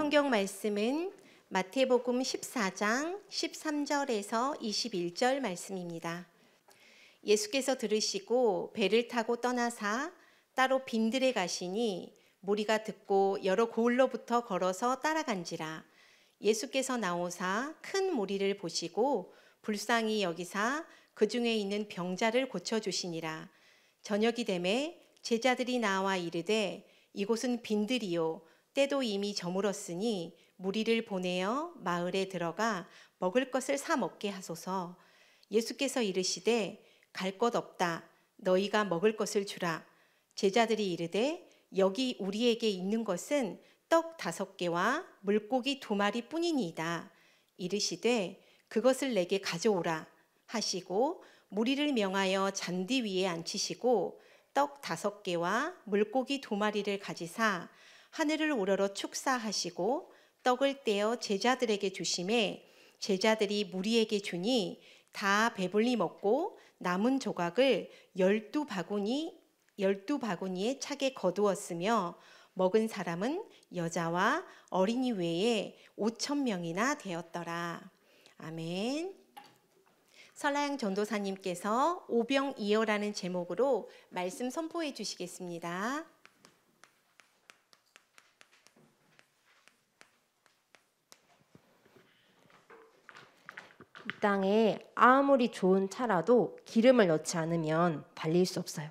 성경 말씀은 마태복음 14장 13절에서 21절 말씀입니다. 예수께서 들으시고 배를 타고 떠나사 따로 빈들에 가시니 무리가 듣고 여러 고을로부터 걸어서 따라간지라. 예수께서 나오사 큰 무리를 보시고 불쌍히 여기사 그 중에 있는 병자를 고쳐주시니라. 저녁이 되매 제자들이 나와 이르되 이곳은 빈들이요 때도 이미 저물었으니 무리를 보내어 마을에 들어가 먹을 것을 사 먹게 하소서. 예수께서 이르시되 갈 것 없다. 너희가 먹을 것을 주라. 제자들이 이르되 여기 우리에게 있는 것은 떡 5개와 물고기 2마리 뿐이니이다. 이르시되 그것을 내게 가져오라 하시고 무리를 명하여 잔디 위에 앉히시고 떡 5개와 물고기 2마리를 가지사 하늘을 우러러 축사하시고 떡을 떼어 제자들에게 주시매 제자들이 무리에게 주니 다 배불리 먹고 남은 조각을 12바구니에 차게 거두었으며 먹은 사람은 여자와 어린이 외에 5,000명이나 되었더라. 아멘. 설라영 전도사님께서 오병이어라는 제목으로 말씀 선포해 주시겠습니다. 이 땅에 아무리 좋은 차라도 기름을 넣지 않으면 달릴 수 없어요.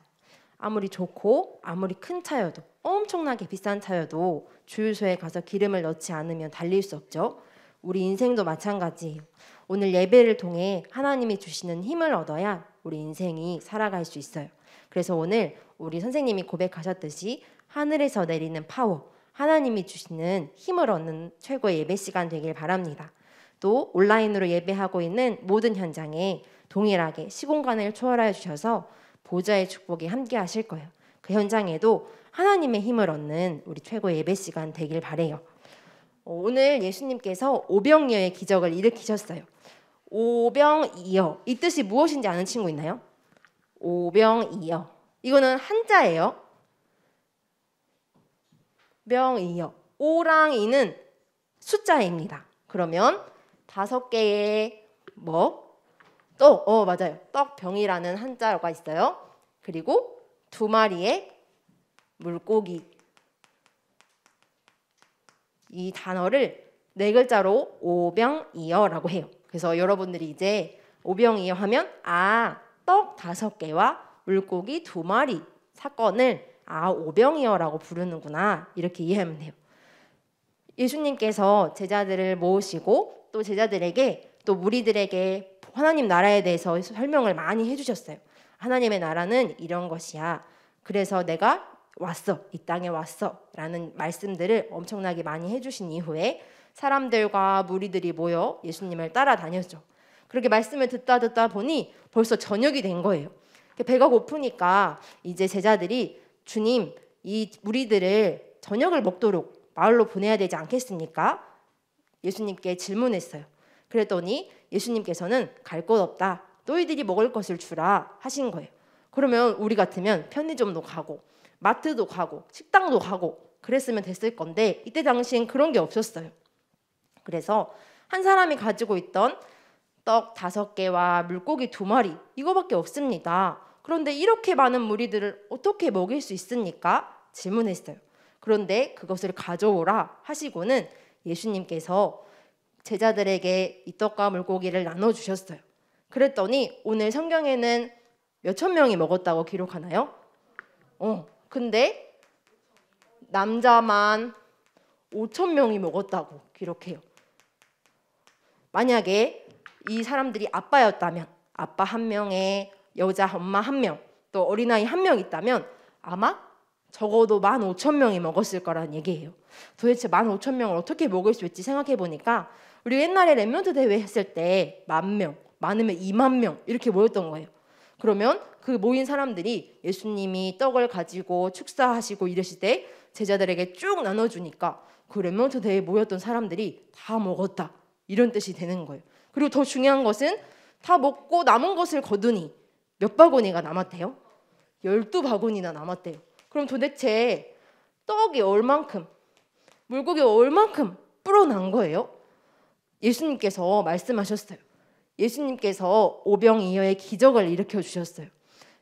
아무리 좋고 아무리 큰 차여도 엄청나게 비싼 차여도 주유소에 가서 기름을 넣지 않으면 달릴 수 없죠. 우리 인생도 마찬가지예요. 오늘 예배를 통해 하나님이 주시는 힘을 얻어야 우리 인생이 살아갈 수 있어요. 그래서 오늘 우리 선생님이 고백하셨듯이 하늘에서 내리는 파워, 하나님이 주시는 힘을 얻는 최고의 예배 시간 되길 바랍니다. 또 온라인으로 예배하고 있는 모든 현장에 동일하게 시공간을 초월하여 주셔서 보좌의 축복이 함께 하실 거예요. 그 현장에도 하나님의 힘을 얻는 우리 최고의 예배 시간 되길 바래요. 오늘 예수님께서 오병이어의 기적을 일으키셨어요. 오병이어, 이 뜻이 무엇인지 아는 친구 있나요? 오병이어, 이거는 한자예요. 병이어, 오랑이는 숫자입니다. 그러면 5개의 떡, 맞아요. 떡병이라는 한자가 있어요. 그리고 2마리의 물고기. 이 단어를 4글자로 오병이어라고 해요. 그래서 여러분들이 이제 오병이어 하면 떡 5개와 물고기 2마리 사건을 오병이어라고 부르는구나, 이렇게 이해하면 돼요. 예수님께서 제자들을 모으시고 또 제자들에게 또 무리들에게 하나님 나라에 대해서 설명을 많이 해주셨어요. 하나님의 나라는 이런 것이야. 그래서 내가 왔어, 이 땅에 왔어 라는 말씀들을 엄청나게 많이 해주신 이후에 사람들과 무리들이 모여 예수님을 따라다녔죠. 그렇게 말씀을 듣다 보니 벌써 저녁이 된 거예요. 배가 고프니까 이제 제자들이 주님, 이 무리들을 저녁을 먹도록 마을로 보내야 되지 않겠습니까? 예수님께 질문했어요. 그랬더니 예수님께서는 갈 곳 없다. 너희들이 먹을 것을 주라 하신 거예요. 그러면 우리 같으면 편의점도 가고 마트도 가고 식당도 가고 그랬으면 됐을 건데 이때 당시엔 그런 게 없었어요. 그래서 한 사람이 가지고 있던 떡 5개와 물고기 2마리 이거밖에 없습니다. 그런데 이렇게 많은 무리들을 어떻게 먹일 수 있습니까? 질문했어요. 그런데 그것을 가져오라 하시고는 예수님께서 제자들에게 이 떡과 물고기를 나눠주셨어요. 그랬더니 오늘 성경에는 몇천 명이 먹었다고 기록하나요? 근데 남자만 5,000명이 먹었다고 기록해요. 만약에 이 사람들이 아빠였다면 아빠 1명에 여자 엄마 1명 또 어린아이 1명 있다면 아마 적어도 15,000명이 먹었을 거란 얘기예요. 도대체 15,000명을 어떻게 먹을 수 있지 생각해 보니까 우리 옛날에 랩런트 대회 했을 때 10,000명, 많으면 20,000명 이렇게 모였던 거예요. 그러면 그 모인 사람들이 예수님이 떡을 가지고 축사하시고 이러실 때 제자들에게 쭉 나눠주니까 그 랩런트 대회에 모였던 사람들이 다 먹었다, 이런 뜻이 되는 거예요. 그리고 더 중요한 것은 다 먹고 남은 것을 거두니 몇 바구니가 남았대요? 12바구니나 남았대요. 그럼 도대체 떡이 얼만큼, 물고기가 얼만큼 불어난 거예요. 예수님께서 말씀하셨어요. 예수님께서 오병이어의 기적을 일으켜 주셨어요.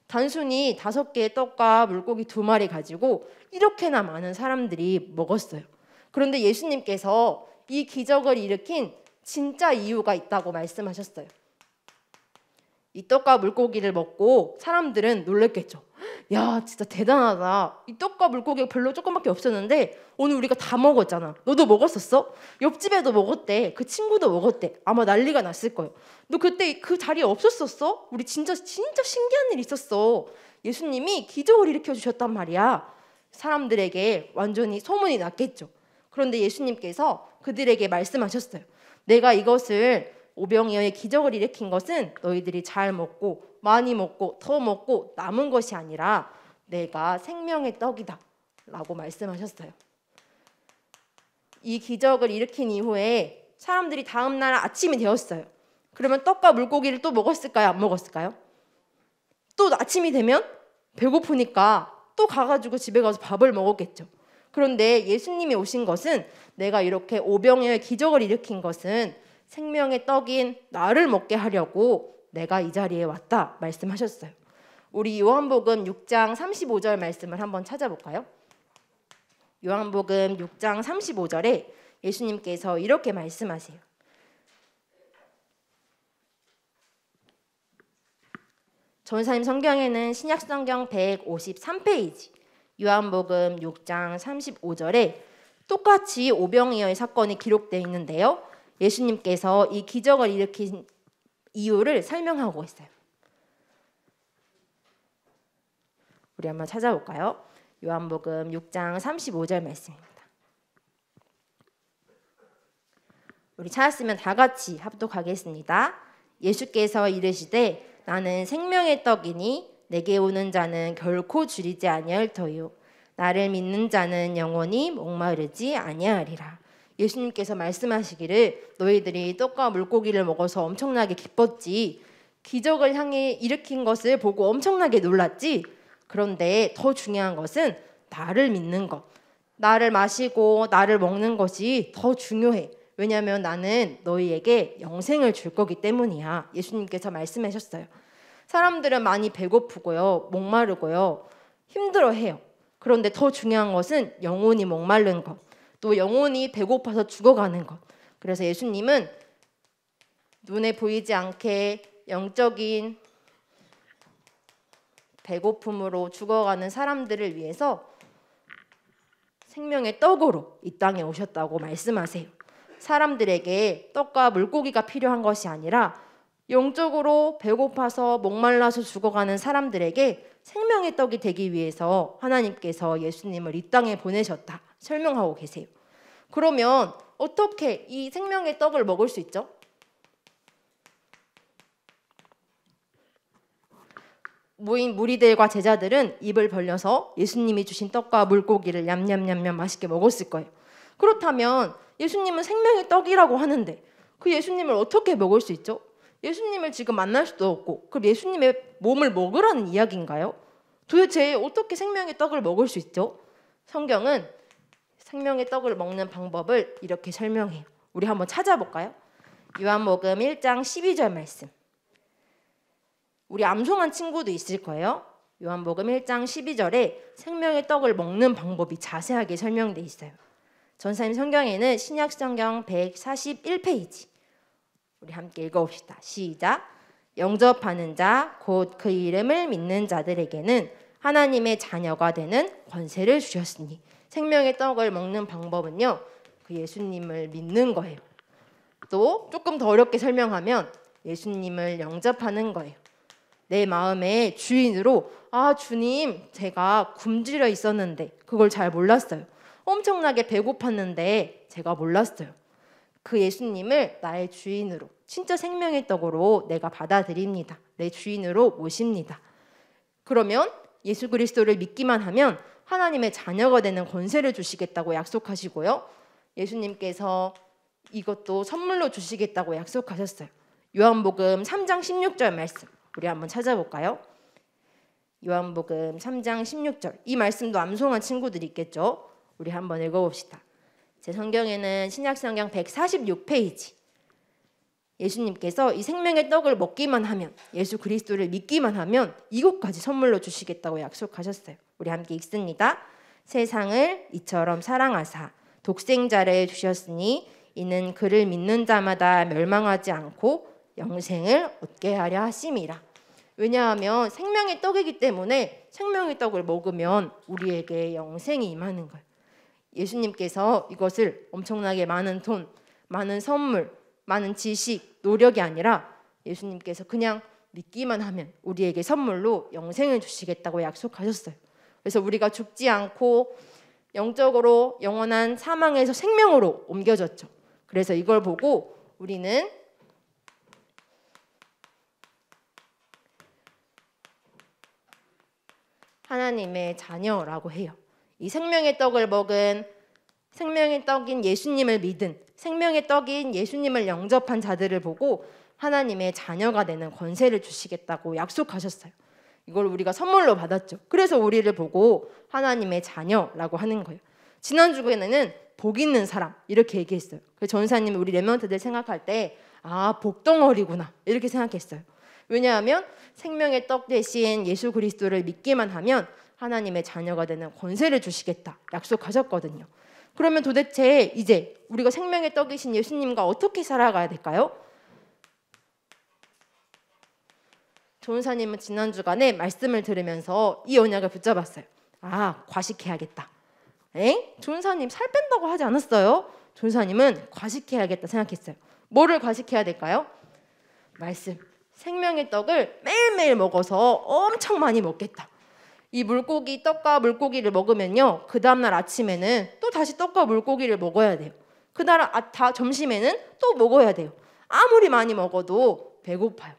단순히 5개의 떡과 물고기 2마리 가지고 이렇게나 많은 사람들이 먹었어요. 그런데 예수님께서 이 기적을 일으킨 진짜 이유가 있다고 말씀하셨어요. 이 떡과 물고기를 먹고 사람들은 놀랬겠죠. 야, 진짜 대단하다. 이 떡과 물고기가 별로 조금밖에 없었는데 오늘 우리가 다 먹었잖아. 너도 먹었었어? 옆집에도 먹었대. 그 친구도 먹었대. 아마 난리가 났을 거예요. 너 그때 그 자리에 없었었어? 우리 진짜 신기한 일 있었어. 예수님이 기적을 일으켜 주셨단 말이야. 사람들에게 완전히 소문이 났겠죠. 그런데 예수님께서 그들에게 말씀하셨어요. 내가 이것을 오병이어의 기적을 일으킨 것은 너희들이 잘 먹고 많이 먹고 더 먹고 남은 것이 아니라 내가 생명의 떡이다 라고 말씀하셨어요. 이 기적을 일으킨 이후에 사람들이 다음 날 아침이 되었어요. 그러면 떡과 물고기를 또 먹었을까요? 안 먹었을까요? 또 아침이 되면 배고프니까 또 가가지고 집에 가서 밥을 먹었겠죠. 그런데 예수님이 오신 것은, 내가 이렇게 오병이어의 기적을 일으킨 것은 생명의 떡인 나를 먹게 하려고 내가 이 자리에 왔다 말씀하셨어요. 우리 요한복음 6장 35절 말씀을 한번 찾아볼까요? 요한복음 6장 35절에 예수님께서 이렇게 말씀하세요. 전사님 성경에는 신약성경 153페이지 요한복음 6장 35절에 똑같이 오병이어의 사건이 기록되어 있는데요. 예수님께서 이 기적을 일으킨 이유를 설명하고 있어요. 우리 한번 찾아볼까요? 요한복음 6장 35절 말씀입니다. 우리 찾았으면 다 같이 합독하겠습니다. 예수께서 이르시되 나는 생명의 떡이니 내게 오는 자는 결코 줄이지 아니할 터요 나를 믿는 자는 영원히 목마르지 아니하리라. 예수님께서 말씀하시기를 너희들이 떡과 물고기를 먹어서 엄청나게 기뻤지, 기적을 향해 일으킨 것을 보고 엄청나게 놀랐지. 그런데 더 중요한 것은 나를 믿는 것, 나를 마시고 나를 먹는 것이 더 중요해. 왜냐하면 나는 너희에게 영생을 줄 거기 때문이야. 예수님께서 말씀하셨어요. 사람들은 많이 배고프고요, 목마르고요, 힘들어해요. 그런데 더 중요한 것은 영혼이 목마른 것, 또 영혼이 배고파서 죽어가는 것. 그래서 예수님은 눈에 보이지 않게 영적인 배고픔으로 죽어가는 사람들을 위해서 생명의 떡으로 이 땅에 오셨다고 말씀하세요. 사람들에게 떡과 물고기가 필요한 것이 아니라 영적으로 배고파서 목말라서 죽어가는 사람들에게 생명의 떡이 되기 위해서 하나님께서 예수님을 이 땅에 보내셨다 설명하고 계세요. 그러면 어떻게 이 생명의 떡을 먹을 수 있죠? 모인 무리들과 제자들은 입을 벌려서 예수님이 주신 떡과 물고기를 냠냠냠냠 맛있게 먹었을 거예요. 그렇다면 예수님은 생명의 떡이라고 하는데 그 예수님을 어떻게 먹을 수 있죠? 예수님을 지금 만날 수도 없고, 그럼 예수님의 몸을 먹으라는 이야기인가요? 도대체 어떻게 생명의 떡을 먹을 수 있죠? 성경은 생명의 떡을 먹는 방법을 이렇게 설명해요. 우리 한번 찾아볼까요? 요한복음 1장 12절 말씀. 우리 암송한 친구도 있을 거예요. 요한복음 1장 12절에 생명의 떡을 먹는 방법이 자세하게 설명되어 있어요. 전사님 성경에는 신약성경 141페이지. 우리 함께 읽어봅시다. 시작. 영접하는 자 곧 그 이름을 믿는 자들에게는 하나님의 자녀가 되는 권세를 주셨으니. 생명의 떡을 먹는 방법은요, 그 예수님을 믿는 거예요. 또 조금 더 어렵게 설명하면 예수님을 영접하는 거예요. 내 마음의 주인으로, 아 주님, 제가 굶주려 있었는데 그걸 잘 몰랐어요. 엄청나게 배고팠는데 제가 몰랐어요. 그 예수님을 나의 주인으로, 진짜 생명의 떡으로 내가 받아들입니다. 내 주인으로 모십니다. 그러면 예수 그리스도를 믿기만 하면 하나님의 자녀가 되는 권세를 주시겠다고 약속하시고요, 예수님께서 이것도 선물로 주시겠다고 약속하셨어요. 요한복음 3장 16절 말씀 우리 한번 찾아볼까요? 요한복음 3장 16절. 이 말씀도 암송한 친구들이 있겠죠? 우리 한번 읽어봅시다. 제 성경에는 신약성경 146페이지. 예수님께서 이 생명의 떡을 먹기만 하면, 예수 그리스도를 믿기만 하면 이것까지 선물로 주시겠다고 약속하셨어요. 우리 함께 읽습니다. 세상을 이처럼 사랑하사 독생자를 주셨으니 이는 그를 믿는 자마다 멸망하지 않고 영생을 얻게 하려 하심이라. 왜냐하면 생명의 떡이기 때문에 생명의 떡을 먹으면 우리에게 영생이 임하는 거예요. 예수님께서 이것을 엄청나게 많은 돈, 많은 선물, 많은 지식, 노력이 아니라 예수님께서 그냥 믿기만 하면 우리에게 선물로 영생을 주시겠다고 약속하셨어요. 그래서 우리가 죽지 않고 영적으로 영원한 사망에서 생명으로 옮겨졌죠. 그래서 이걸 보고 우리는 하나님의 자녀라고 해요. 이 생명의 떡을 먹은, 생명의 떡인 예수님을 믿은, 생명의 떡인 예수님을 영접한 자들을 보고 하나님의 자녀가 되는 권세를 주시겠다고 약속하셨어요. 이걸 우리가 선물로 받았죠. 그래서 우리를 보고 하나님의 자녀라고 하는 거예요. 지난주에는 복 있는 사람 이렇게 얘기했어요. 그래서 전사님이 우리 렘넌트들 생각할 때 복덩어리구나 이렇게 생각했어요. 왜냐하면 생명의 떡 대신 예수 그리스도를 믿기만 하면 하나님의 자녀가 되는 권세를 주시겠다 약속하셨거든요. 그러면 도대체 이제 우리가 생명의 떡이신 예수님과 어떻게 살아가야 될까요? 조은사님은 지난 주간에 말씀을 들으면서 이 언약을 붙잡았어요. 과식해야겠다. 조은사님 살 뺀다고 하지 않았어요? 조은사님은 과식해야겠다 생각했어요. 뭐를 과식해야 될까요? 말씀. 생명의 떡을 매일매일 먹어서 엄청 많이 먹겠다. 이 물고기, 떡과 물고기를 먹으면요, 그 다음날 아침에는 또 다시 떡과 물고기를 먹어야 돼요. 그날 점심에는 또 먹어야 돼요. 아무리 많이 먹어도 배고파요.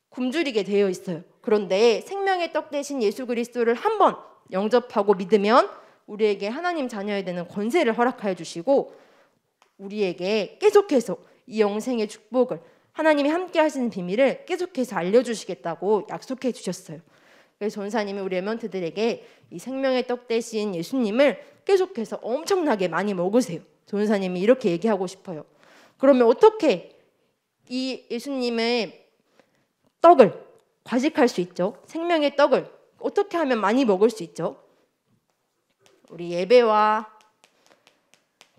굶주리게 되어 있어요. 그런데 생명의 떡 대신 예수 그리스도를 한번 영접하고 믿으면 우리에게 하나님 자녀에 되는 권세를 허락하여 주시고 우리에게 계속해서 이 영생의 축복을, 하나님이 함께 하시는 비밀을 계속해서 알려주시겠다고 약속해 주셨어요. 그래서 전사님이 우리 렘넌트들에게 이 생명의 떡 대신 예수님을 계속해서 엄청나게 많이 먹으세요. 전사님이 이렇게 얘기하고 싶어요. 그러면 어떻게 이 예수님의 떡을 과식할 수 있죠? 생명의 떡을 어떻게 하면 많이 먹을 수 있죠? 우리 예배와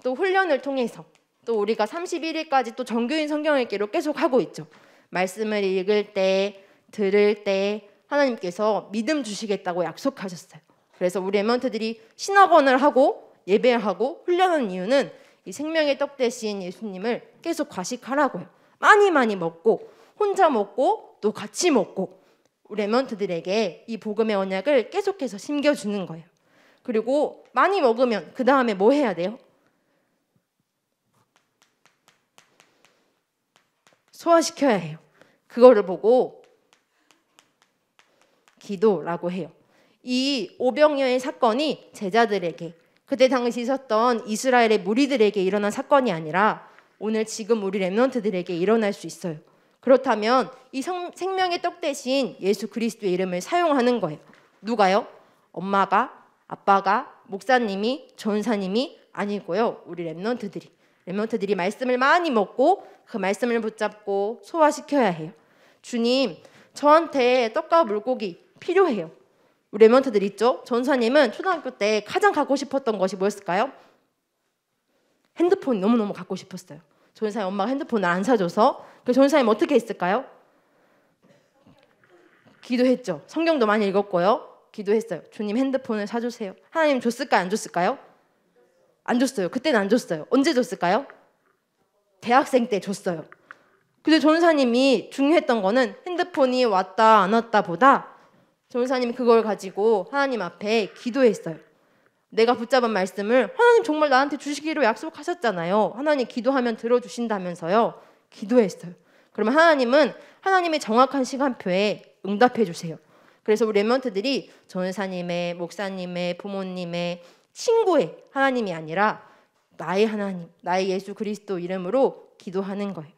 또 훈련을 통해서 또 우리가 31일까지 또 정교인 성경 읽기로 계속 하고 있죠. 말씀을 읽을 때, 들을 때 하나님께서 믿음 주시겠다고 약속하셨어요. 그래서 우리 렘넌트들이 신학원을 하고 예배하고 훈련하는 이유는 이 생명의 떡 대신 예수님을 계속 과식하라고요. 많이 먹고 혼자 먹고 또 같이 먹고 우리 렘넌트들에게 이 복음의 언약을 계속해서 심겨주는 거예요. 그리고 많이 먹으면 그 다음에 뭐 해야 돼요? 소화시켜야 해요. 그거를 보고 기도라고 해요. 이 오병이어의 사건이 제자들에게, 그때 당시 있었던 이스라엘의 무리들에게 일어난 사건이 아니라 오늘 지금 우리 렘넌트들에게 일어날 수 있어요. 그렇다면 이 생명의 떡 대신 예수 그리스도의 이름을 사용하는 거예요. 누가요? 엄마가, 아빠가, 목사님이, 전사님이 아니고요. 우리 렘넌트들이 말씀을 많이 먹고 그 말씀을 붙잡고 소화시켜야 해요. 주님, 저한테 떡과 물고기 필요해요. 우리 렘넌트들 있죠? 전사님은 초등학교 때 가장 갖고 싶었던 것이 뭐였을까요? 핸드폰이 너무너무 갖고 싶었어요. 전사님 엄마가 핸드폰을 안 사줘서. 그 전사님 어떻게 했을까요? 기도했죠. 성경도 많이 읽었고요. 기도했어요. 주님 핸드폰을 사주세요. 하나님 줬을까요? 안 줬을까요? 안 줬어요. 그때는 안 줬어요. 언제 줬을까요? 대학생 때 줬어요. 근데 전사님이 중요했던 거는 핸드폰이 왔다 안 왔다 보다 전사님이 그걸 가지고 하나님 앞에 기도했어요. 내가 붙잡은 말씀을 하나님 정말 나한테 주시기로 약속하셨잖아요. 하나님 기도하면 들어주신다면서요. 기도했어요. 그러면 하나님은 하나님의 정확한 시간표에 응답해 주세요. 그래서 우리 렘넌트들이 전사님의, 목사님의, 부모님의, 친구의 하나님이 아니라 나의 하나님, 나의 예수 그리스도 이름으로 기도하는 거예요.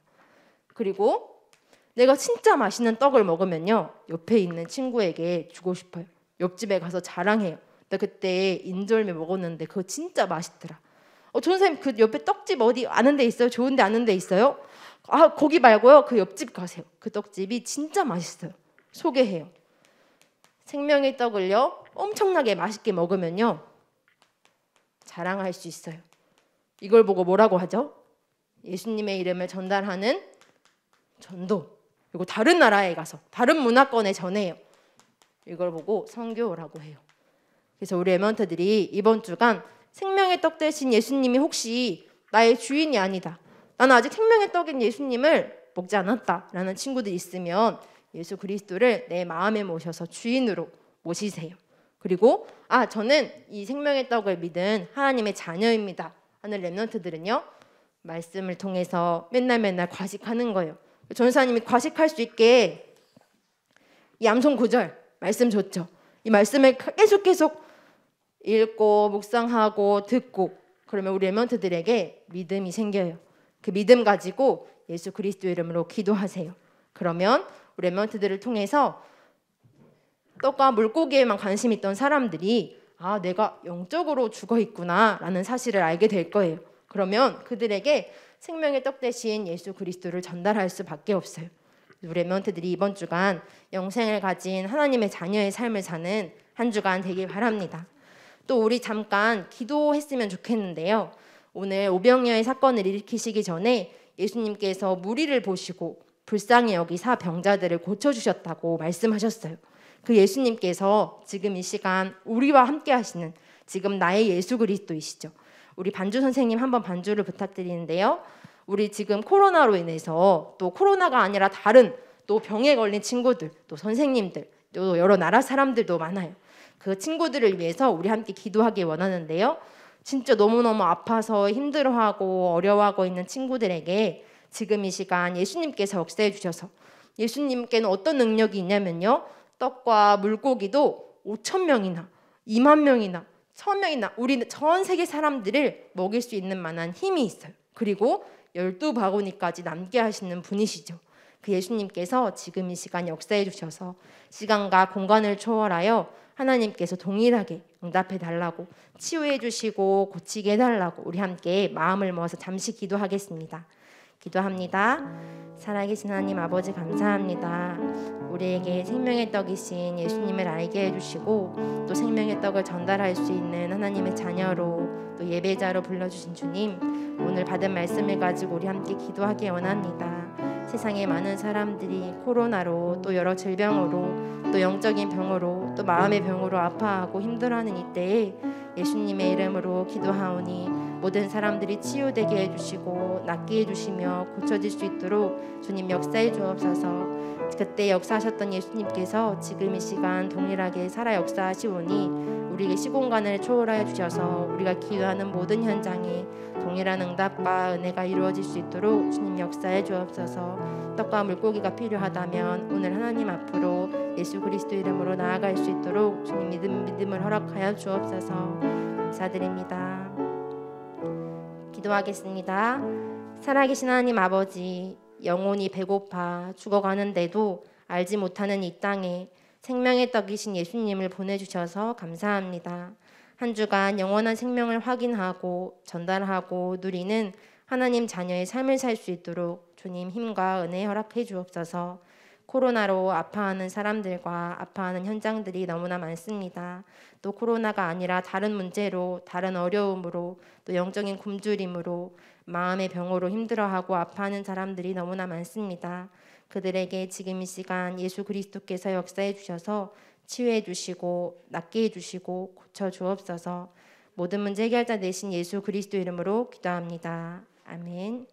그리고 내가 진짜 맛있는 떡을 먹으면요, 옆에 있는 친구에게 주고 싶어요. 옆집에 가서 자랑해요. 나 그때 인절미 먹었는데 그거 진짜 맛있더라. 전사님 그 옆에 떡집 어디 아는 데 있어요? 좋은 데 아는 데 있어요? 아, 거기 말고요. 그 옆집 가세요. 그 떡집이 진짜 맛있어요. 소개해요. 생명의 떡을요 엄청나게 맛있게 먹으면요 자랑할 수 있어요. 이걸 보고 뭐라고 하죠? 예수님의 이름을 전달하는 전도. 그리고 다른 나라에 가서 다른 문화권에 전해요. 이걸 보고 선교라고 해요. 그래서 우리 엠먼트들이 이번 주간 생명의 떡 대신 예수님이 혹시 나의 주인이 아니다, 나는 아직 생명의 떡인 예수님을 먹지 않았다라는 친구들이 있으면 예수 그리스도를 내 마음에 모셔서 주인으로 모시세요. 그리고 저는 이 생명의 떡을 믿은 하나님의 자녀입니다 하는 렘넌트들은요 말씀을 통해서 맨날 과식하는 거예요. 전사님이 과식할 수 있게 이 암송 9절 말씀 줬죠. 이 말씀을 계속 읽고 묵상하고 듣고 그러면 우리 렘넌트들에게 믿음이 생겨요. 그 믿음 가지고 예수 그리스도 이름으로 기도하세요. 그러면 우리 렘넌트들을 통해서 떡과 물고기에만 관심 있던 사람들이 내가 영적으로 죽어 있구나 라는 사실을 알게 될 거예요. 그러면 그들에게 생명의 떡 대신 예수 그리스도를 전달할 수밖에 없어요. 우리 렘넌트들이 이번 주간 영생을 가진 하나님의 자녀의 삶을 사는 한 주간 되길 바랍니다. 또 우리 잠깐 기도했으면 좋겠는데요. 오늘 오병이어의 사건을 일으키시기 전에 예수님께서 무리를 보시고 불쌍히 여기사 병자들을 고쳐주셨다고 말씀하셨어요. 그 예수님께서 지금 이 시간 우리와 함께 하시는 지금 나의 예수 그리스도이시죠. 우리 반주 선생님 한번 반주를 부탁드리는데요. 우리 지금 코로나로 인해서 또 코로나가 아니라 다른 또 병에 걸린 친구들, 또 선생님들, 또 여러 나라 사람들도 많아요. 그 친구들을 위해서 우리 함께 기도하기 원하는데요. 진짜 너무너무 아파서 힘들어하고 어려워하고 있는 친구들에게 지금 이 시간 예수님께서 역사해 주셔서, 예수님께는 어떤 능력이 있냐면요, 떡과 물고기도 5,000명이나 2만 명이나 1,000명이나 우리 전 세계 사람들을 먹일 수 있는 만한 힘이 있어요. 그리고 12바구니까지 남게 하시는 분이시죠. 그 예수님께서 지금 이 시간 역사해 주셔서 시간과 공간을 초월하여 하나님께서 동일하게 응답해 달라고, 치유해 주시고 고치게 해달라고 우리 함께 마음을 모아서 잠시 기도하겠습니다. 기도합니다. 살아계신 하나님 아버지 감사합니다. 우리에게 생명의 떡이신 예수님을 알게 해주시고 또 생명의 떡을 전달할 수 있는 하나님의 자녀로 또 예배자로 불러주신 주님, 오늘 받은 말씀을 가지고 우리 함께 기도하기 원합니다. 세상에 많은 사람들이 코로나로 또 여러 질병으로 또 영적인 병으로 또 마음의 병으로 아파하고 힘들어하는 이때에 예수님의 이름으로 기도하오니 모든 사람들이 치유되게 해주시고 낫게 해주시며 고쳐질 수 있도록 주님 역사해 주옵소서. 그때 역사하셨던 예수님께서 지금 이 시간 동일하게 살아 역사하시오니 우리에게 시공간을 초월하여 주셔서 우리가 기도하는 모든 현장에 동일한 응답과 은혜가 이루어질 수 있도록 주님 역사해 주옵소서. 떡과 물고기가 필요하다면 오늘 하나님 앞으로 예수 그리스도 이름으로 나아갈 수 있도록 주님 믿음을 허락하여 주옵소서. 감사드립니다. 기도하겠습니다. 살아계신 하나님 아버지, 영혼이 배고파 죽어가는데도 알지 못하는 이 땅에 생명의 떡이신 예수님을 보내주셔서 감사합니다. 한 주간 영원한 생명을 확인하고 전달하고 누리는 하나님 자녀의 삶을 살 수 있도록 주님 힘과 은혜 허락해 주옵소서. 코로나로 아파하는 사람들과 아파하는 현장들이 너무나 많습니다. 또 코로나가 아니라 다른 문제로, 다른 어려움으로, 또 영적인 굶주림으로, 마음의 병으로 힘들어하고 아파하는 사람들이 너무나 많습니다. 그들에게 지금 이 시간 예수 그리스도께서 역사해 주셔서 치유해 주시고 낫게 해주시고 고쳐 주옵소서. 모든 문제 해결자 되신 예수 그리스도 이름으로 기도합니다. 아멘.